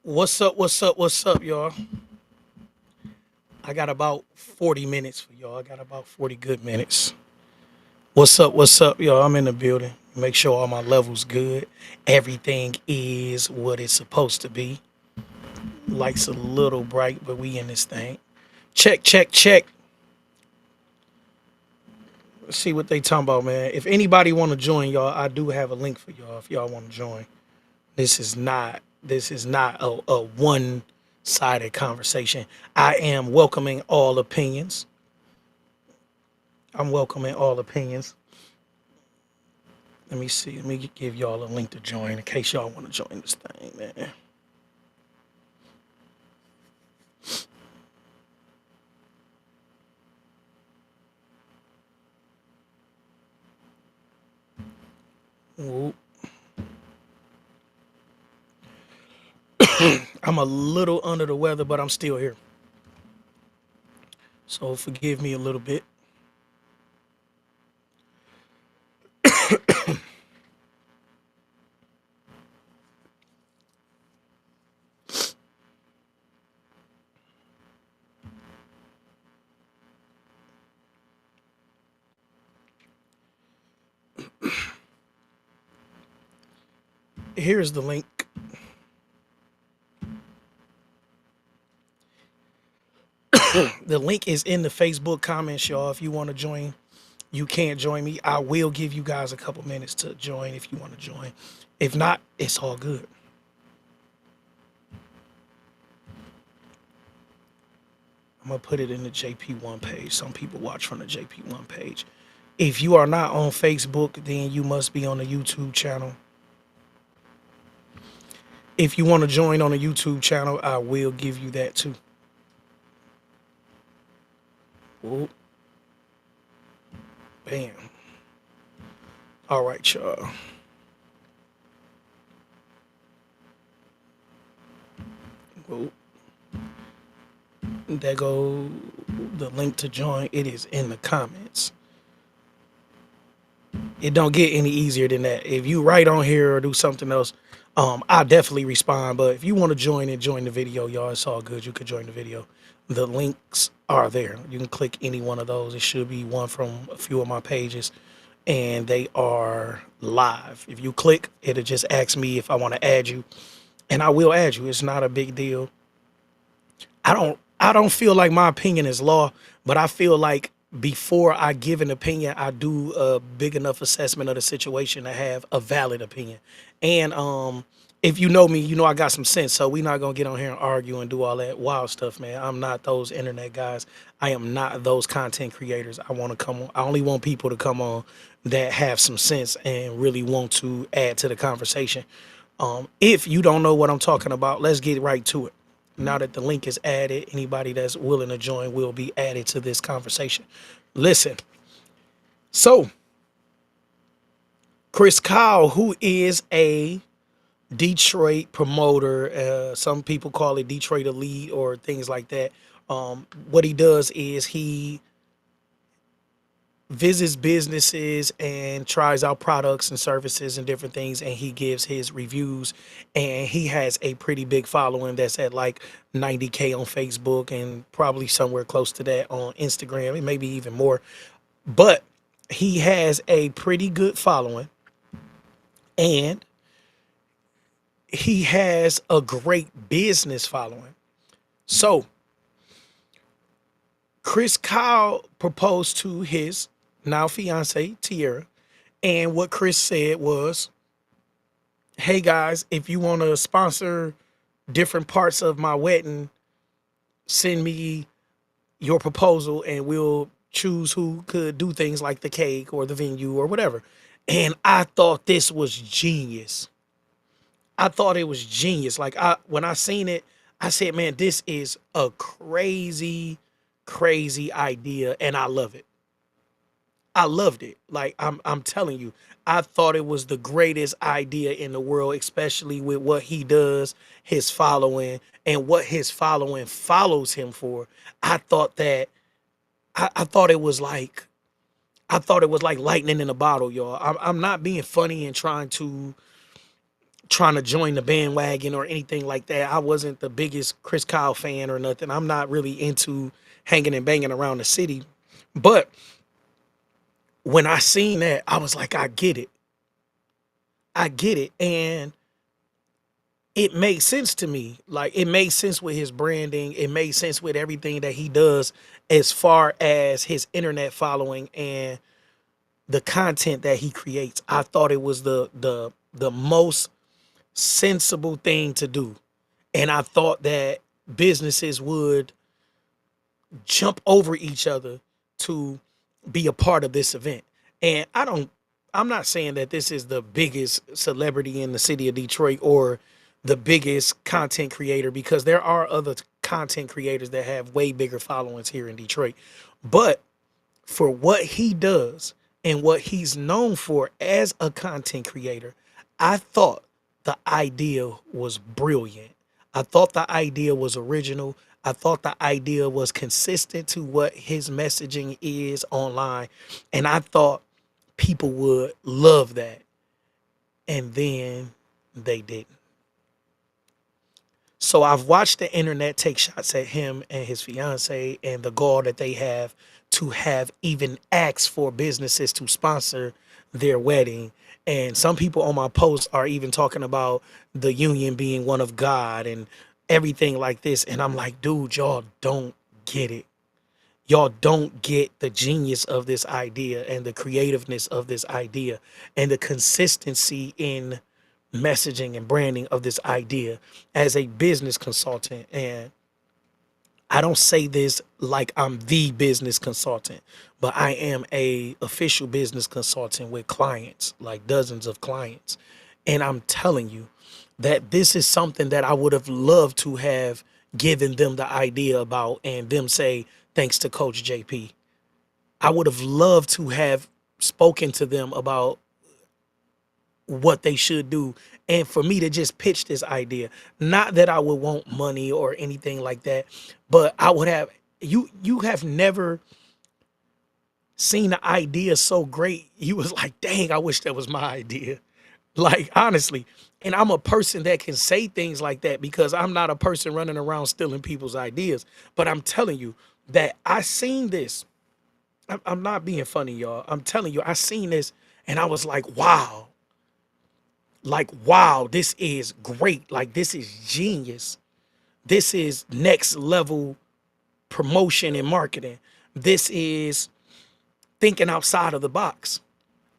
What's up? What's up? What's up, y'all? I got about 40 minutes for y'all. I got about 40 good minutes. What's up? What's up, y'all? I'm in the building. Make sure all my levels good. Everything is what it's supposed to be. Lights a little bright, but we in this thing. Check, check, check. Let's see what they talking about, man. If anybody want to join, y'all, I do have a link for y'all if y'all want to join. This is not a one-sided conversation. I am welcoming all opinions. I'm welcoming all opinions. Let me see. Let me give y'all a link to join in case y'all want to join this thing, man. Whoop. I'm a little under the weather, but I'm still here. So forgive me a little bit. Here's the link. The link is in the Facebook comments, y'all. If you want to join, you can't join me. I will give you guys a couple minutes to join if you want to join. If not, it's all good. I'm gonna put it in the JP1 page. Some people watch from the JP1 page. If you are not on Facebook, then you must be on the YouTube channel. If you want to join on the YouTube channel, I will give you that too. Whoop. Bam. All right, y'all. Whoop. There go the link to join. It is in the comments. It don't get any easier than that. If you write on here or do something else, I definitely respond. But if you want to join and join the video, y'all, it's all good. You could join the video. The links are there. You can click any one of those. It should be one from a few of my pages, and they are live. If you click, it'll just ask me if I want to add you, and I will add you. It's not a big deal. I don't feel like my opinion is law, but I feel like before I give an opinion, I do a big enough assessment of the situation to have a valid opinion. And if you know me, you know I got some sense. So we not gonna get on here and argue and do all that wild stuff, man. I'm not those internet guys. I am not those content creators. I want to come on. I only want people to come on that have some sense and really want to add to the conversation. If you don't know what I'm talking about, let's get right to it. Now that the link is added, anybody that's willing to join will be added to this conversation. Listen, so Chris Kyle, who is a Detroit promoter, some people call it Detroit Elite or things like that. What he does is he visits businesses and tries out products and services and different things, and he gives his reviews, and he has a pretty big following that's at like 90K on Facebook and probably somewhere close to that on Instagram and maybe even more. But he has a pretty good following, and he has a great business following. So Chris Kyle proposed to his now fiance Tierra, and what Chris said was, "Hey guys, if you want to sponsor different parts of my wedding, send me your proposal, and we'll choose who could do things like the cake or the venue or whatever." And I thought this was genius. I thought it was genius. Like when I seen it, I said, "Man, this is a crazy, crazy idea, and I love it." I loved it. Like I'm telling you, I thought it was the greatest idea in the world, especially with what he does, his following, and what his following follows him for. I thought that I thought it was like lightning in a bottle, y'all. I'm not being funny and trying to trying to join the bandwagon or anything like that. I wasn't the biggest Chris Kyle fan or nothing. I'm not really into hanging and banging around the city. But when I seen that, I was like, I get it. I get it. And it made sense to me. Like it made sense with his branding. It made sense with everything that he does as far as his internet following and the content that he creates. I thought it was the most sensible thing to do. And I thought that businesses would jump over each other to be a part of this event. And I'm not saying that this is the biggest celebrity in the city of Detroit or the biggest content creator, because there are other content creators that have way bigger followings here in Detroit. But for what he does and what he's known for as a content creator, I thought the idea was brilliant. I thought the idea was original. I thought the idea was consistent to what his messaging is online. And I thought people would love that. And then they didn't. So I've watched the internet take shots at him and his fiance and the gall that they have to have even asked for businesses to sponsor their wedding. And some people on my post are even talking about the union being one of God and everything like this. And I'm like, dude, y'all don't get it. Y'all don't get the genius of this idea and the creativeness of this idea and the consistency in messaging and branding of this idea as a business consultant. And I don't say this like I'm the business consultant, but I am a official business consultant with clients, like dozens of clients. And I'm telling you that this is something that I would have loved to have given them the idea about and them say, thanks to Coach JP. I would have loved to have spoken to them about what they should do and for me to just pitch this idea. Not that I would want money or anything like that, but I would have, you have never seen the idea so great. You was like, dang, I wish that was my idea. Like, honestly. And I'm a person that can say things like that because I'm not a person running around stealing people's ideas. But I'm telling you that I seen this. I'm not being funny, y'all. I'm telling you, I seen this and I was like, wow. Like, wow, this is great. Like, this is genius. This is next level promotion and marketing. This is thinking outside of the box.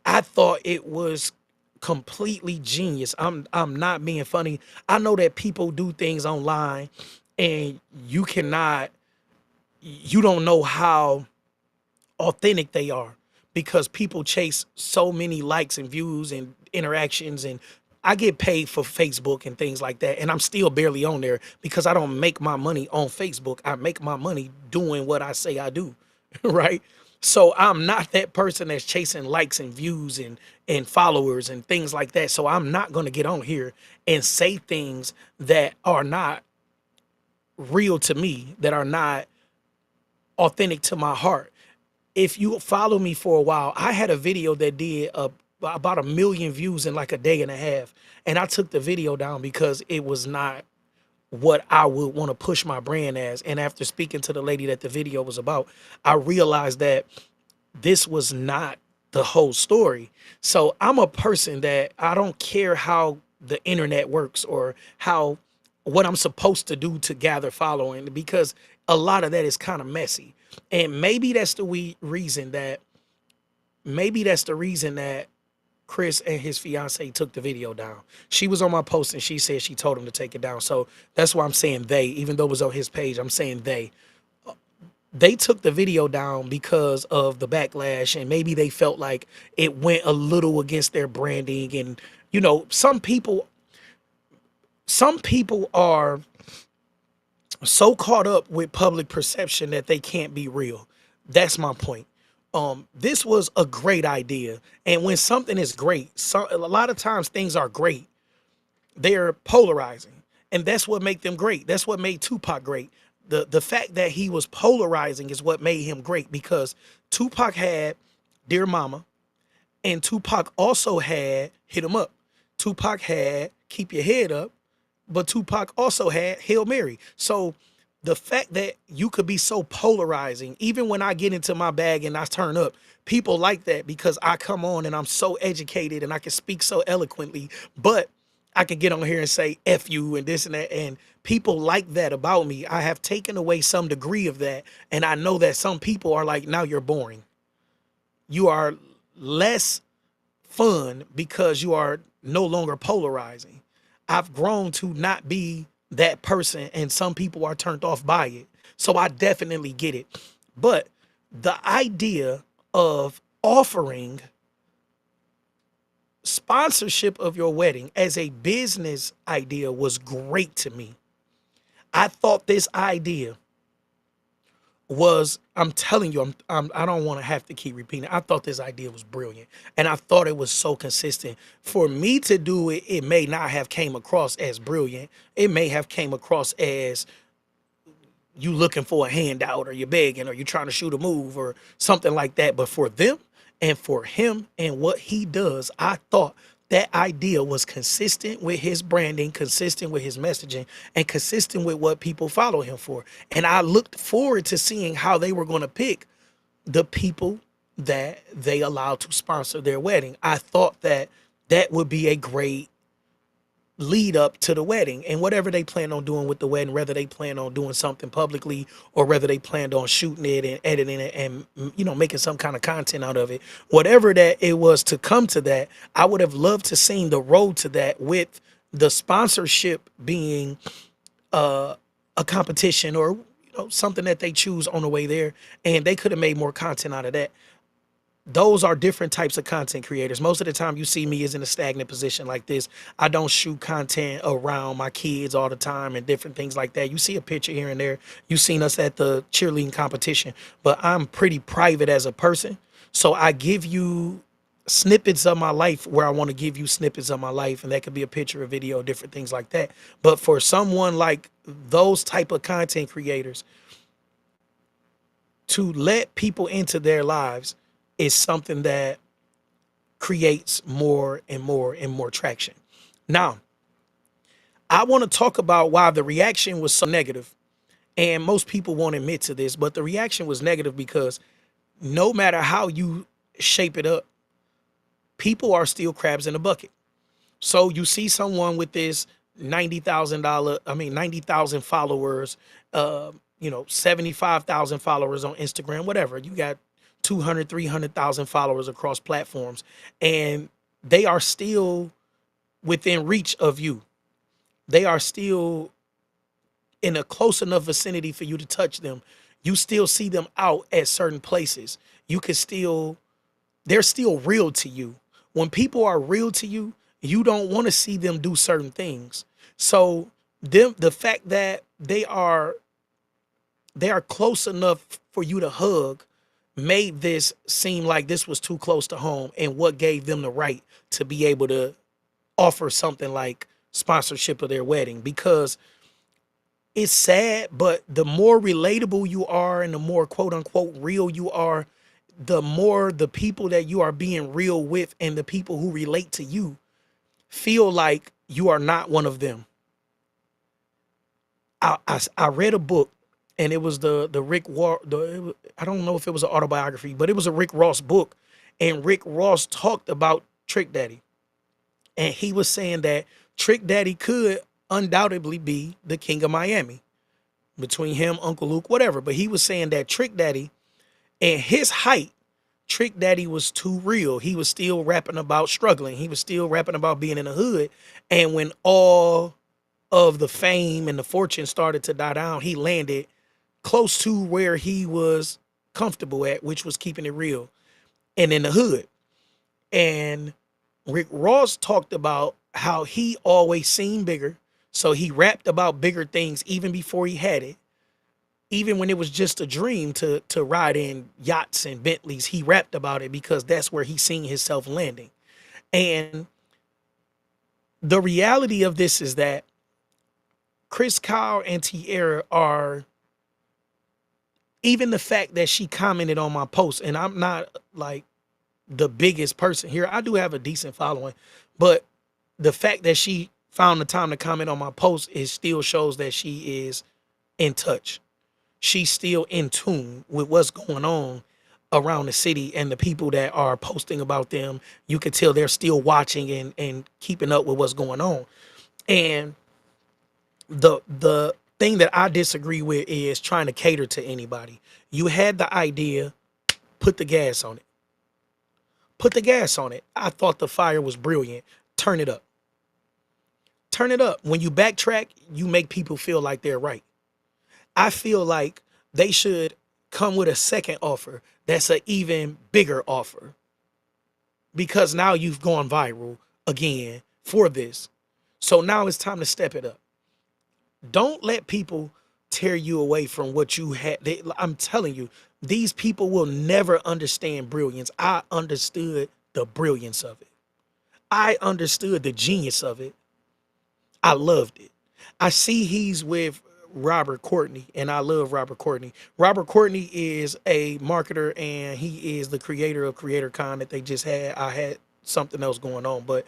I thought it was completely genius. I'm not being funny. I know that people do things online and you don't know how authentic they are because people chase so many likes and views and interactions. And I get paid for Facebook and things like that, and I'm still barely on there because I don't make my money on Facebook. I make my money doing what I say I do. Right? So I'm not that person that's chasing likes and views and followers and things like that. So I'm not going to get on here and say things that are not real to me, that are not authentic to my heart. If you follow me for a while, I had a video that did about 1 million views in like a day and a half. And I took the video down because it was not what I would want to push my brand as. And after speaking to the lady that the video was about, I realized that this was not the whole story. So I'm a person that I don't care how the internet works or how what I'm supposed to do to gather following, because a lot of that is kind of messy. And maybe that's the reason that Chris and his fiance took the video down. She was on my post and she said she told him to take it down. So that's why I'm saying they, even though it was on his page, I'm saying they took the video down because of the backlash, and maybe they felt like it went a little against their branding. And you know, some people are so caught up with public perception that they can't be real. That's my point. This was a great idea. And when something is great, a lot of times things are great. They're polarizing. And that's what made them great. That's what made Tupac great. The fact that he was polarizing is what made him great, because Tupac had Dear Mama and Tupac also had Hit 'Em Up. Tupac had Keep Your Head Up, but Tupac also had Hail Mary. So the fact that you could be so polarizing, even when I get into my bag and I turn up, people like that because I come on and I'm so educated and I can speak so eloquently, but I can get on here and say F you and this and that. And people like that about me. I have taken away some degree of that. And I know that some people are like, now you're boring. You are less fun because you are no longer polarizing. I've grown to not be that person, and some people are turned off by it. So I definitely get it. But the idea of offering sponsorship of your wedding as a business idea was great to me. I thought this idea was, I'm telling you, I don't want to have to keep repeating it. I thought this idea was brilliant, and I thought it was so consistent. For me to do it, it may not have came across as brilliant. It may have came across as you looking for a handout, or you're begging, or you're trying to shoot a move or something like that. But for them and for him and what he does, I thought that idea was consistent with his branding, consistent with his messaging, and consistent with what people follow him for. And I looked forward to seeing how they were going to pick the people that they allowed to sponsor their wedding. I thought that that would be a great lead up to the wedding, and whatever they plan on doing with the wedding, whether they plan on doing something publicly or whether they planned on shooting it and editing it and making some kind of content out of it, whatever that it was to come to that, I would have loved to seen the road to that, with the sponsorship being a competition, or something that they choose on the way there, and they could have made more content out of that. Those are different types of content creators. Most of the time you see me is in a stagnant position like this. I don't shoot content around my kids all the time and different things like that. You see a picture here and there. You've seen us at the cheerleading competition, but I'm pretty private as a person. So I give you snippets of my life where I want to give you snippets of my life, and that could be a picture, a video, different things like that. But for someone like those type of content creators to let people into their lives is something that creates more and more and more traction. Now, I want to talk about why the reaction was so negative. And most people won't admit to this, but the reaction was negative because no matter how you shape it up, people are still crabs in a bucket. So you see someone with this $90,000 followers, 75,000 followers on Instagram, whatever. You got 200, 300,000 followers across platforms, and they are still within reach of you. They are still in a close enough vicinity for you to touch them. You still see them out at certain places. You can still, they're still real to you. When people are real to you, you don't want to see them do certain things. So the fact that they are close enough for you to hug made this seem like this was too close to home, and what gave them the right to be able to offer something like sponsorship of their wedding. Because it's sad, but the more relatable you are and the more quote unquote real you are, the more the people that you are being real with and the people who relate to you feel like you are not one of them. I read a book, and it was the Rick War. I don't know if it was an autobiography, but it was a Rick Ross book, and Rick Ross talked about Trick Daddy, and he was saying that Trick Daddy could undoubtedly be the king of Miami, between him, Uncle Luke, whatever. But he was saying that Trick Daddy, and his height, Trick Daddy was too real. He was still rapping about struggling. He was still rapping about being in the hood. And when all of the fame and the fortune started to die down, he landed close to where he was comfortable at, which was keeping it real and in the hood. And Rick Ross talked about how he always seemed bigger. So he rapped about bigger things even before he had it. Even when it was just a dream to ride in yachts and Bentleys, he rapped about it because that's where he seen himself landing. And the reality of this is that Chris Kyle and Tierra are, even the fact that she commented on my post, and I'm not like the biggest person here. I do have a decent following, but the fact that she found the time to comment on my post, it still shows that she is in touch. She's still in tune with what's going on around the city and the people that are posting about them. You can tell they're still watching and keeping up with what's going on. And the thing that I disagree with is trying to cater to anybody. You had the idea, put the gas on it. Put the gas on it. I thought the fire was brilliant. Turn it up. Turn it up. When you backtrack, you make people feel like they're right. I feel like they should come with a second offer that's an even bigger offer, because now you've gone viral again for this. So now it's time to step it up. Don't let people tear you away from what you had. I'm telling you, these people will never understand brilliance. I understood the brilliance of it. I understood the genius of it. I loved it. I see he's with Robert Courtney, and I love Robert Courtney. Robert Courtney is a marketer, and he is the creator of CreatorCon that they just had. I had something else going on, but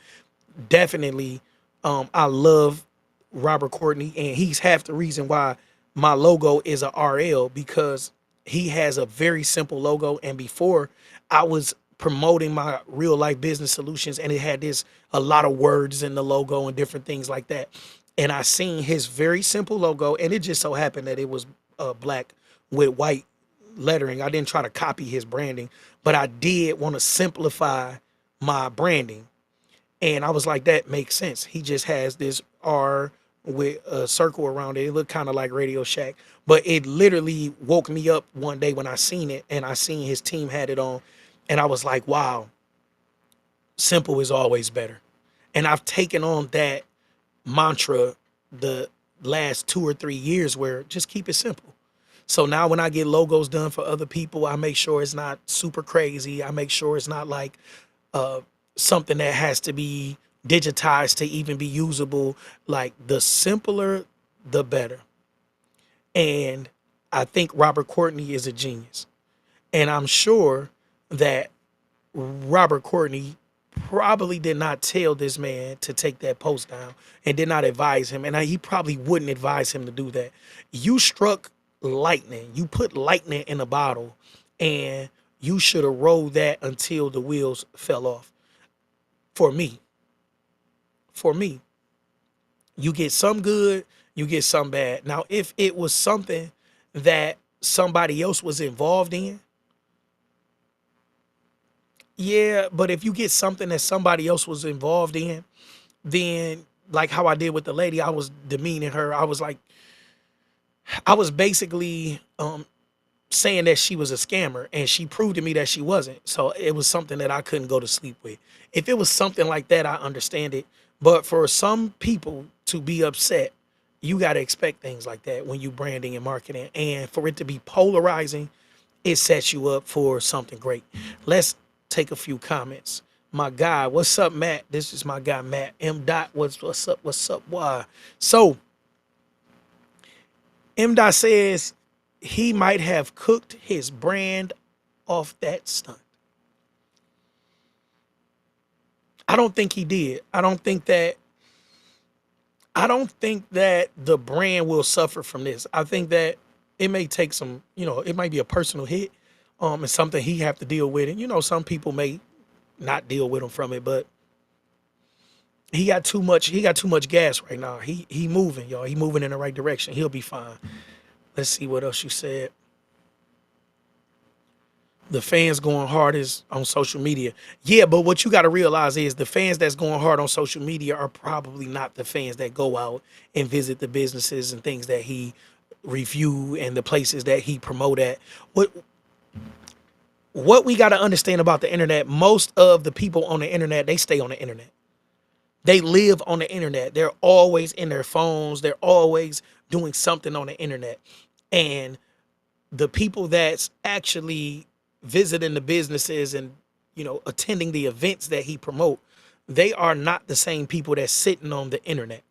definitely, I love Robert Courtney, and he's half the reason why my logo is a RL, because he has a very simple logo. And before, I was promoting my real life business solutions, and it had this a lot of words in the logo and different things like that. And I seen his very simple logo, and it just so happened that it was black with white lettering. I didn't try to copy his branding, but I did want to simplify my branding. And I was like, that makes sense. He just has this R with a circle around it. It looked kind of like Radio Shack, but it literally woke me up one day when I seen it, and I seen his team had it on, and I was like, wow, simple is always better. And I've taken on that mantra the last 2 or 3 years, where just keep it simple. So now when I get logos done for other people, I make sure it's not super crazy. I make sure it's not like uh, something that has to be digitized to even be usable. Like, the simpler, the better. And I think Robert Courtney is a genius. And I'm sure that Robert Courtney probably did not tell this man to take that post down, and did not advise him. And he probably wouldn't advise him to do that. You struck lightning. You put lightning in a bottle, and you should have rolled that until the wheels fell off. For me, for me, you get some good, you get some bad. Now, if it was something that somebody else was involved in, yeah, but if you get something that somebody else was involved in, then like how I did with the lady, I was demeaning her. I was like, I was basically saying that she was a scammer, and she proved to me that she wasn't. So it was something that I couldn't go to sleep with. If it was something like that, I understand it. But for some people to be upset, you got to expect things like that when you branding and marketing. And for it to be polarizing, it sets you up for something great. Let's take a few comments. My guy, what's up, Matt? This is my guy, Matt. M. Dot, what's up? What's up? Why? So M. Dot says he might have cooked his brand off that stunt. I don't think he did. I don't think that the brand will suffer from this. I think that it may take some, it might be a personal hit, and something he have to deal with. And some people may not deal with him from it, but he got too much gas right now. He moving, y'all. He moving in the right direction. He'll be fine. Let's see what else you said. The fans going hard is on social media. Yeah, but what you got to realize is the fans that's going hard on social media are probably not the fans that go out and visit the businesses and things that he review and the places that he promote at. What we got to understand about the internet, most of the people on the internet, they stay on the internet. They live on the internet. They're always in their phones. They're always doing something on the internet. And the people that's actually visiting the businesses and attending the events that he promote, they are not the same people that's sitting on the internet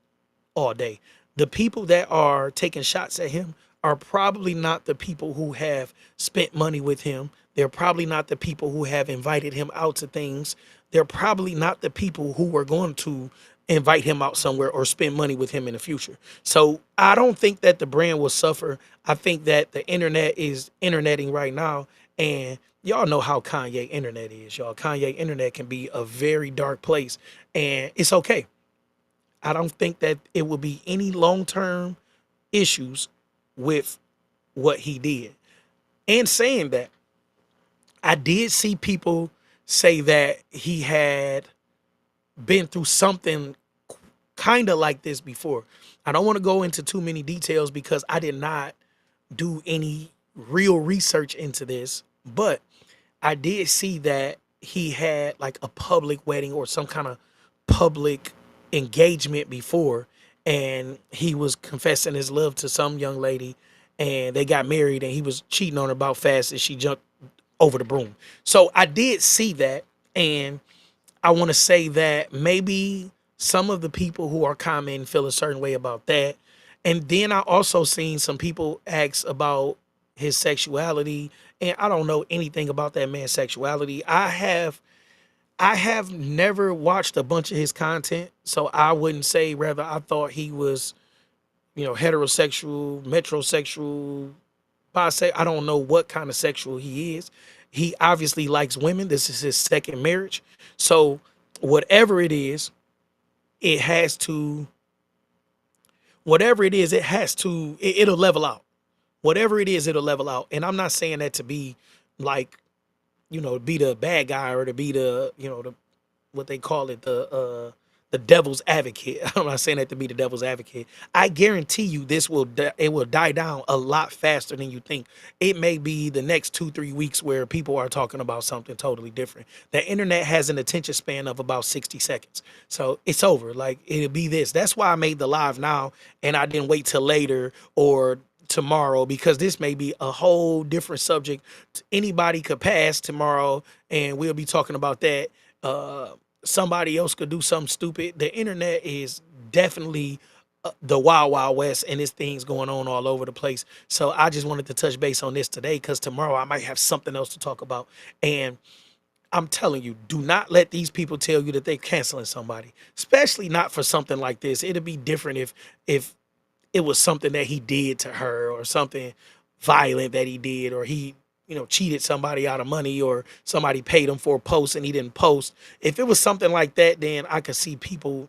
all day. The people that are taking shots at him are probably not the people who have spent money with him. They're probably not the people who have invited him out to things. they're probably not the people who are going to invite him out somewhere or spend money with him in the future. So I don't think that the brand will suffer. I think that the internet is interneting right now, and y'all know how Kanye internet is, y'all. Kanye internet can be a very dark place, and it's okay. I don't think that it will be any long-term issues with what he did. And saying that, I did see people say that he had been through something kind of like this before. I don't want to go into too many details because I did not do any real research into this, but I did see that he had like a public wedding or some kind of public engagement before, and he was confessing his love to some young lady, and they got married, and he was cheating on her about fast as she jumped over the broom. So I did see that, and I want to say that maybe some of the people who are commenting feel a certain way about that. And then I also seen some people ask about his sexuality, and I don't know anything about that man's sexuality. I have never watched a bunch of his content, so I wouldn't say whether I thought he was, heterosexual, metrosexual, bisexual. I don't know what kind of sexual he is. He obviously likes women. This is his second marriage. So whatever it is, it has to, whatever it is, it has to, it'll level out. Whatever it is, it'll level out. And I'm not saying that to be like, be the bad guy or to be the, what they call it, the devil's advocate. I'm not saying that to be the devil's advocate. I guarantee you it will die down a lot faster than you think. It may be the next 2-3 weeks where people are talking about something totally different. The internet has an attention span of about 60 seconds. So it's over. Like it'll be this. That's why I made the live now and I didn't wait till later or tomorrow, because this may be a whole different subject. Anybody could pass tomorrow and we'll be talking about that. Somebody else could do something stupid. The internet is definitely the wild wild west, and there's things going on all over the place. So I just wanted to touch base on this today because tomorrow I might have something else to talk about. And I'm telling you, do not let these people tell you that they're canceling somebody, especially not for something like this. It'd be different if it was something that he did to her or something violent that he did, or he, cheated somebody out of money, or somebody paid him for a post and he didn't post. If it was something like that, then I could see people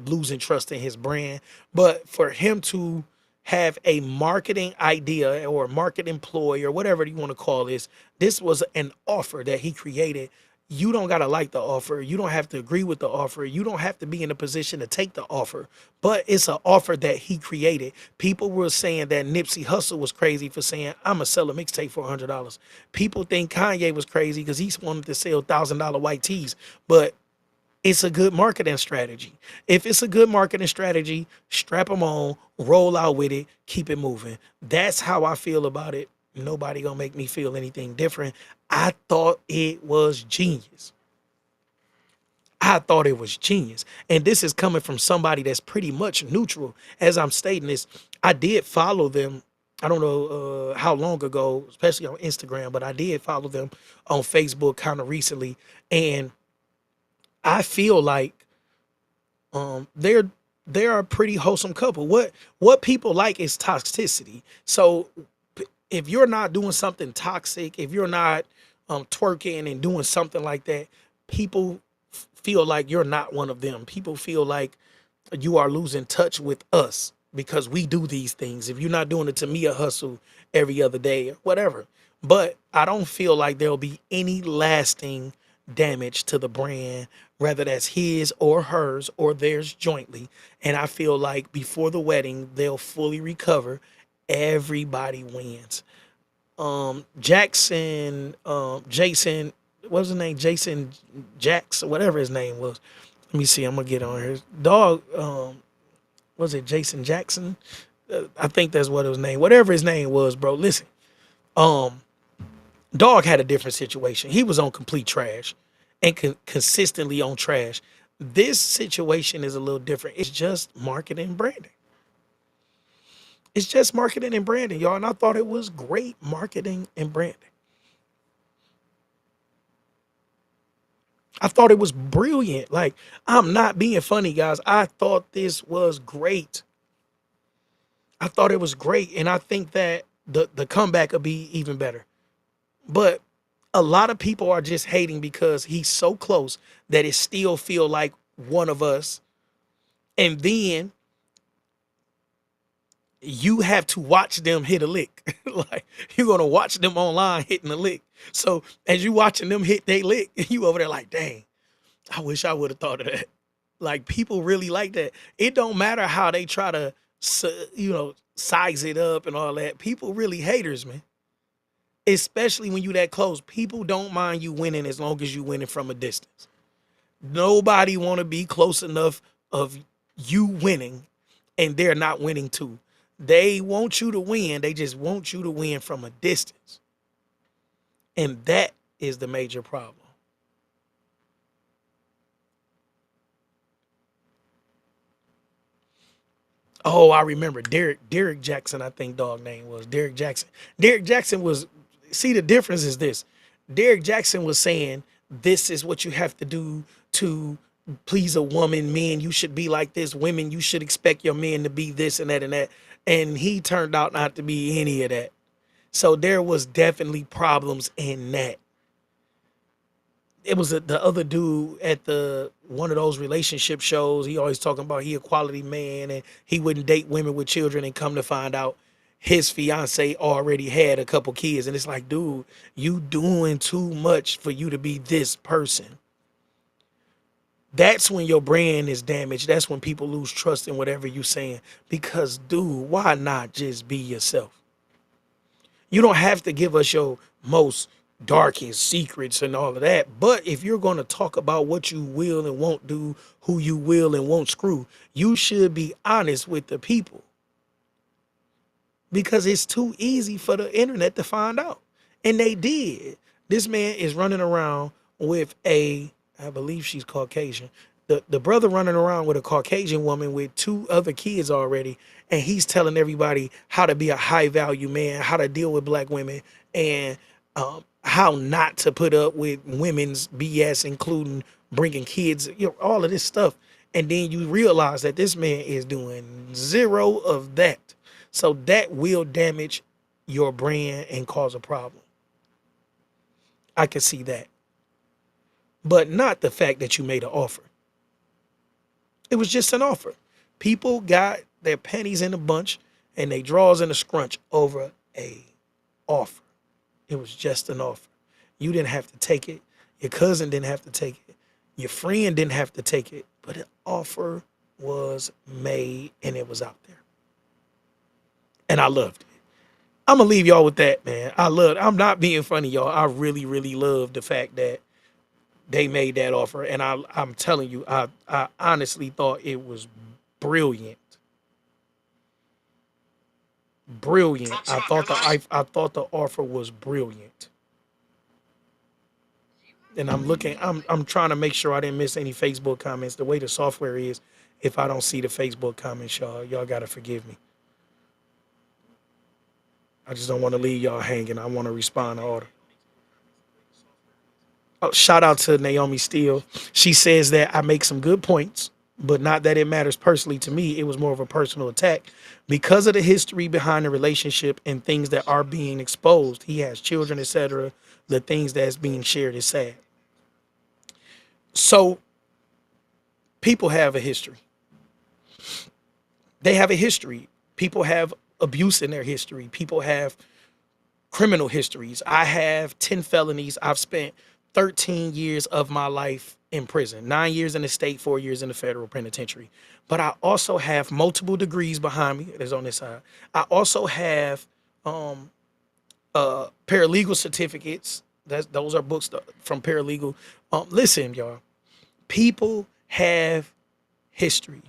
losing trust in his brand. But for him to have a marketing idea or market employee or whatever you want to call this was an offer that he created. You don't got to like the offer. You don't have to agree with the offer. You don't have to be in a position to take the offer, but it's an offer that he created. People were saying that Nipsey Hussle was crazy for saying, I'm going to sell a mixtape for $100. People think Kanye was crazy because he wanted to sell $1,000 white tees, but it's a good marketing strategy. If it's a good marketing strategy, strap them on, roll out with it, keep it moving. That's how I feel about it. Nobody gonna make me feel anything different. I thought it was genius. I thought it was genius. And this is coming from somebody that's pretty much neutral. As I'm stating this, I did follow them. I don't know how long ago, especially on Instagram, but I did follow them on Facebook kind of recently. And I feel like they're a pretty wholesome couple. What people like is toxicity. So if you're not doing something toxic, if you're not twerking and doing something like that, people feel like you're not one of them. People feel like you are losing touch with us because we do these things. If you're not doing it to me, a hustle every other day or whatever. But I don't feel like there'll be any lasting damage to the brand, whether that's his or hers or theirs jointly. And I feel like before the wedding, they'll fully recover. Everybody wins. Jason, what was his name? Jason Jacks, or whatever his name was. Let me see. I'm gonna get on here. Dog, was it Jason Jackson? I think that's what his name. Whatever his name was, bro. Listen, um, Dog had a different situation. He was on complete trash, and consistently on trash. This situation is a little different. It's just marketing and branding. It's just marketing and branding, y'all. And I thought it was great marketing and branding. I thought it was brilliant. Like, I'm not being funny, guys. I thought this was great. I thought it was great. And I think that the comeback will be even better. But a lot of people are just hating because he's so close that it still feel like one of us. And then you have to watch them hit a lick. Like, you're gonna watch them online hitting a lick. So as you watching them hit they lick, you over there like, dang, I wish I would have thought of that. Like, people really like that. It don't matter how they try to, size it up and all that. People really haters, man. Especially when you that close. People don't mind you winning as long as you winning from a distance. Nobody want to be close enough of you winning and they're not winning too. They want you to win. They just want you to win from a distance. And that is the major problem. Oh, I remember Derek Jackson, I think dog name was Derek Jackson. Derek Jackson was, see, the difference is this. Derek Jackson was saying, this is what you have to do to please a woman. Men, you should be like this. Women, you should expect your men to be this and that and that. And he turned out not to be any of that. So there was definitely problems in that. It was the other dude at the one of those relationship shows. He always talking about he a quality man and he wouldn't date women with children, and come to find out his fiance already had a couple kids. And it's like, dude, you doing too much for you to be this person. That's when your brand is damaged. That's when people lose trust in whatever you saying. Because, dude, why not just be yourself? You don't have to give us your most darkest secrets and all of that. But if you're going to talk about what you will and won't do, who you will and won't screw, you should be honest with the people, because it's too easy for the internet to find out. And they did. This man is running around with I believe she's Caucasian. The brother running around with a Caucasian woman with two other kids already, and he's telling everybody how to be a high value man, how to deal with black women, and how not to put up with women's BS, including bringing kids, all of this stuff. And then you realize that this man is doing zero of that. So that will damage your brand and cause a problem. I can see that. But not the fact that you made an offer. It was just an offer. People got their pennies in a bunch and they draws in a scrunch over a offer. It was just an offer. You didn't have to take it. Your cousin didn't have to take it. Your friend didn't have to take it. But an offer was made and it was out there. And I loved it. I'm gonna leave y'all with that, man. I'm not being funny, y'all. I really, really love the fact that they made that offer. And I'm telling you, I honestly thought it was brilliant. Brilliant. I thought the offer was brilliant. And I'm trying to make sure I didn't miss any Facebook comments. The way the software is, if I don't see the Facebook comments, y'all gotta forgive me. I just don't want to leave y'all hanging. I want to respond to all the. Oh, shout out to Naomi Steele. She says that I make some good points, but not that it matters personally to me. It was more of a personal attack because of the history behind the relationship and things that are being exposed. He has children, etc. The things that's being shared is sad. So people have a history. They have a history. People have abuse in their history. People have criminal histories. I have 10 felonies. I've spent 13 years of my life in prison, 9 years in the state, 4 years in the federal penitentiary. But I also have multiple degrees behind me. There's on this side. I also have paralegal certificates. Those are books from paralegal. Listen, y'all, people have history.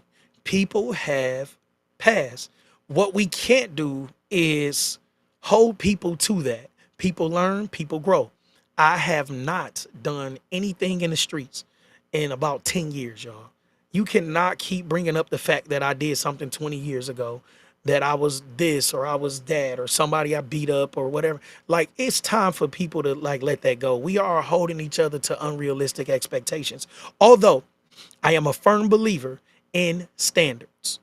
People have past. What we can't do is hold people to that. People learn, people grow. I have not done anything in the streets in about 10 years, y'all. You cannot keep bringing up the fact that I did something 20 years ago. that I was this or I was that or somebody I beat up or whatever. Like, it's time for people to like let that go. We are holding each other to unrealistic expectations. Although I am a firm believer in standards,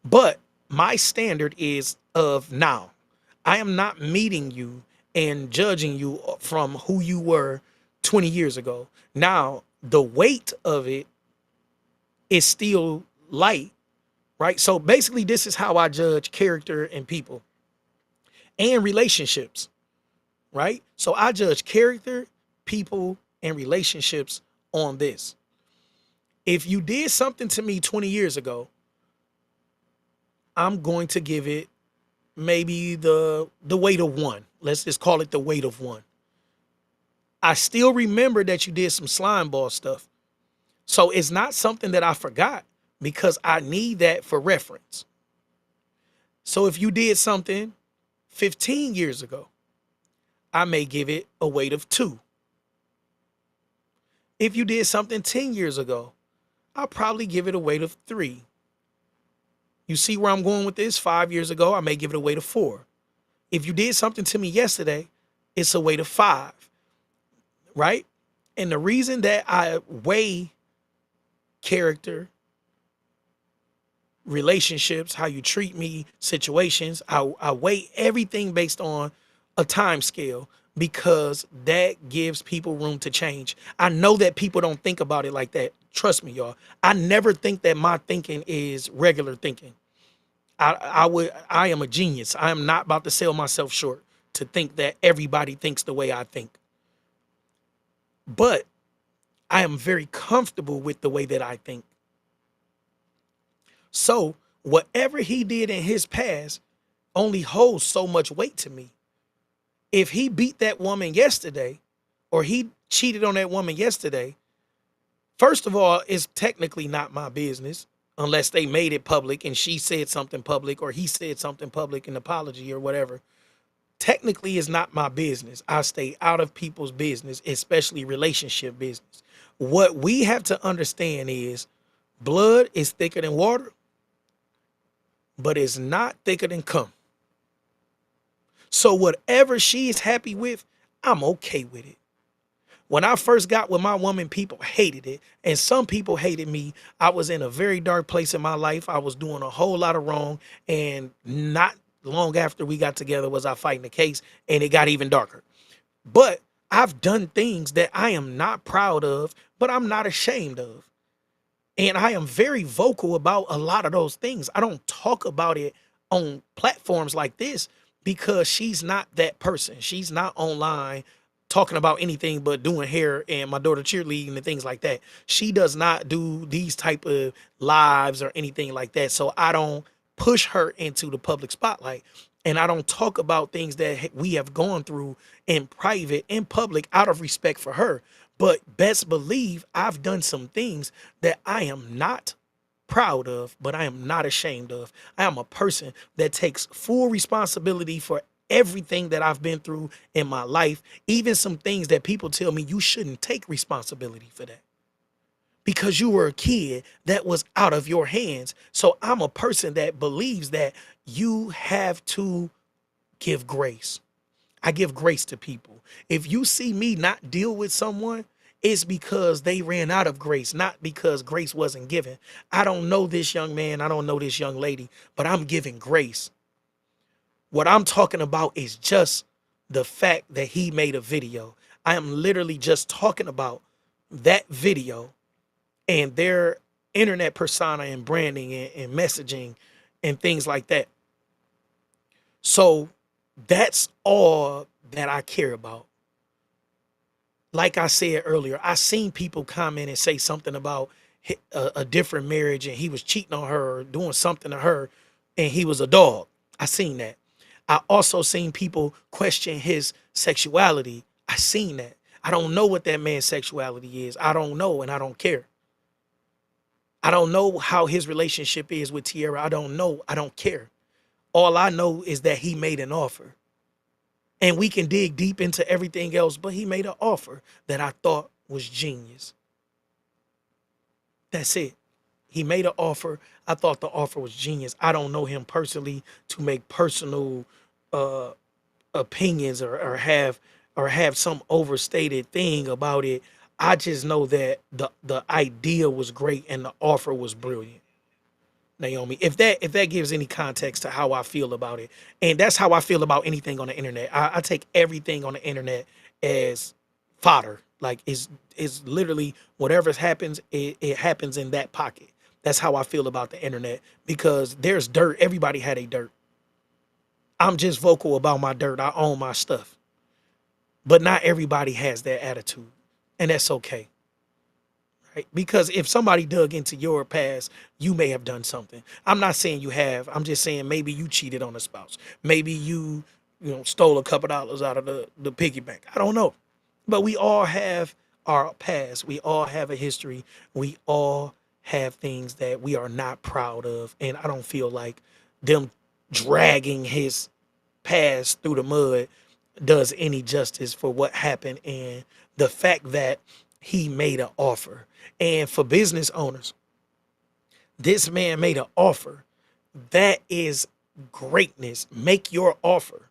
but my standard is of now. I am not meeting you and judging you from who you were 20 years ago. Now, the weight of it is still light, right? So basically, this is how I judge character and people and relationships, right? So I judge character, people, and relationships on this. If you did something to me 20 years ago, I'm going to give it maybe the weight of one. Let's just call it the weight of one. I still remember that you did some slime ball stuff. So it's not something that I forgot because I need that for reference. So if you did something 15 years ago, I may give it a weight of 2. If you did something 10 years ago, I'll probably give it a weight of 3. You see where I'm going with this? 5 years ago, I may give it a weight of 4. If you did something to me yesterday, it's a weight of 5, right? And the reason that I weigh character, relationships, how you treat me, situations, I weigh everything based on a time scale because that gives people room to change. I know that people don't think about it like that. Trust me, y'all. I never think that my thinking is regular thinking. I am a genius. I am not about to sell myself short to think that everybody thinks the way I think. But I am very comfortable with the way that I think. So whatever he did in his past only holds so much weight to me. If he beat that woman yesterday or he cheated on that woman yesterday, first of all, it's technically not my business unless they made it public and she said something public or he said something public, an apology or whatever. Technically, it's not my business. I stay out of people's business, especially relationship business. What we have to understand is blood is thicker than water, but it's not thicker than cum. So whatever she is happy with, I'm okay with it. When I first got with my woman, people hated it. And some people hated me. I was in a very dark place in my life. I was doing a whole lot of wrong. And not long after we got together was I fighting the case, and it got even darker. But I've done things that I am not proud of, but I'm not ashamed of. And I am very vocal about a lot of those things. I don't talk about it on platforms like this because she's not that person. She's not online talking about anything but doing hair and my daughter cheerleading and things like that. She does not do these type of lives or anything like that. So I don't push her into the public spotlight. And I don't talk about things that we have gone through in private, in public, out of respect for her. But best believe I've done some things that I am not proud of, but I am not ashamed of. I am a person that takes full responsibility for everything that I've been through in my life, even some things that people tell me you shouldn't take responsibility for that because you were a kid that was out of your hands. So I'm a person that believes that you have to give grace. I give grace to people. If you see me not deal with someone, it's because they ran out of grace, not because grace wasn't given. I don't know this young man. I don't know this young lady, but I'm giving grace. What I'm talking about is just the fact that he made a video. I am literally just talking about that video and their internet persona and branding and messaging and things like that. So that's all that I care about. Like I said earlier, I seen people comment and say something about a different marriage and he was cheating on her or doing something to her and he was a dog. I seen that. I also seen people question his sexuality. I seen that. I don't know what that man's sexuality is. I don't know, and I don't care. I don't know how his relationship is with Tierra. I don't know. I don't care. All I know is that he made an offer. And we can dig deep into everything else, but he made an offer that I thought was genius. That's it. He made an offer. I thought the offer was genius. I don't know him personally to make personal uh opinions or have some overstated thing about it. I just know that the idea was great and the offer was brilliant. Naomi, if that gives any context to how I feel about it, and that's how I feel about anything on the internet. I take everything on the internet as fodder. Like it's literally whatever happens, it happens in that pocket. That's how I feel about the internet because there's dirt. Everybody had a dirt. I'm just vocal about my dirt. I own my stuff. But not everybody has that attitude. And that's okay. Right? Because if somebody dug into your past, you may have done something. I'm not saying you have. I'm just saying maybe you cheated on a spouse. Maybe you stole a couple dollars out of the piggy bank. I don't know. But we all have our past. We all have a history. We all have things that we are not proud of. And I don't feel like them dragging his past through the mud does any justice for what happened and the fact that he made an offer. And for business owners, this man made an offer. That is greatness. Make your offer.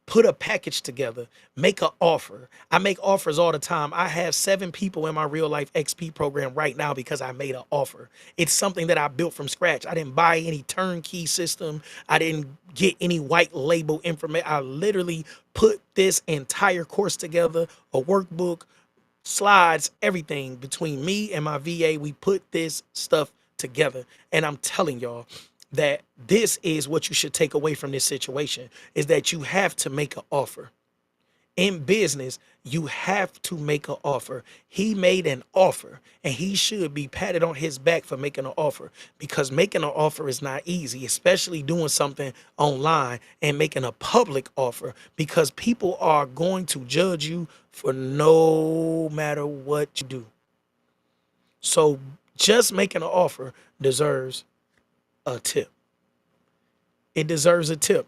Put a package together, make an offer. I make offers all the time. I have 7 people in my real life XP program right now because I made an offer. It's something that I built from scratch. I didn't buy any turnkey system. I didn't get any white label information. I literally put this entire course together, a workbook, slides, everything between me and my VA. We put this stuff together. And I'm telling y'all, that this is what you should take away from this situation is that you have to make an offer. In business, you have to make an offer. He made an offer and he should be patted on his back for making an offer because making an offer is not easy, especially doing something online and making a public offer because people are going to judge you for no matter what you do. So just making an offer deserves a tip. It deserves a tip.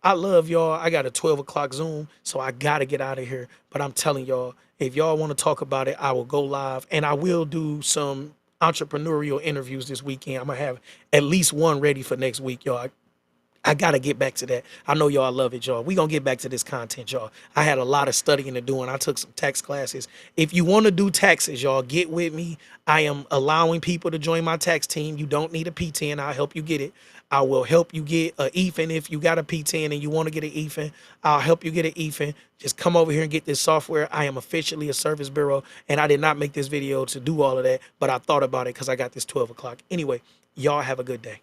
I love y'all. I got a 12 o'clock Zoom, so I got to get out of here. But I'm telling y'all, if y'all want to talk about it, I will go live and I will do some entrepreneurial interviews this weekend. I'm going to have at least one ready for next week, y'all. I got to get back to that. I know y'all love it, y'all. We going to get back to this content, y'all. I had a lot of studying to do, and I took some tax classes. If you want to do taxes, y'all, get with me. I am allowing people to join my tax team. You don't need a P10. I'll help you get it. I will help you get a EFIN if you got a P10 and you want to get an EFIN. I'll help you get an EFIN. Just come over here and get this software. I am officially a service bureau, and I did not make this video to do all of that, but I thought about it because I got this 12 o'clock. Anyway, y'all have a good day.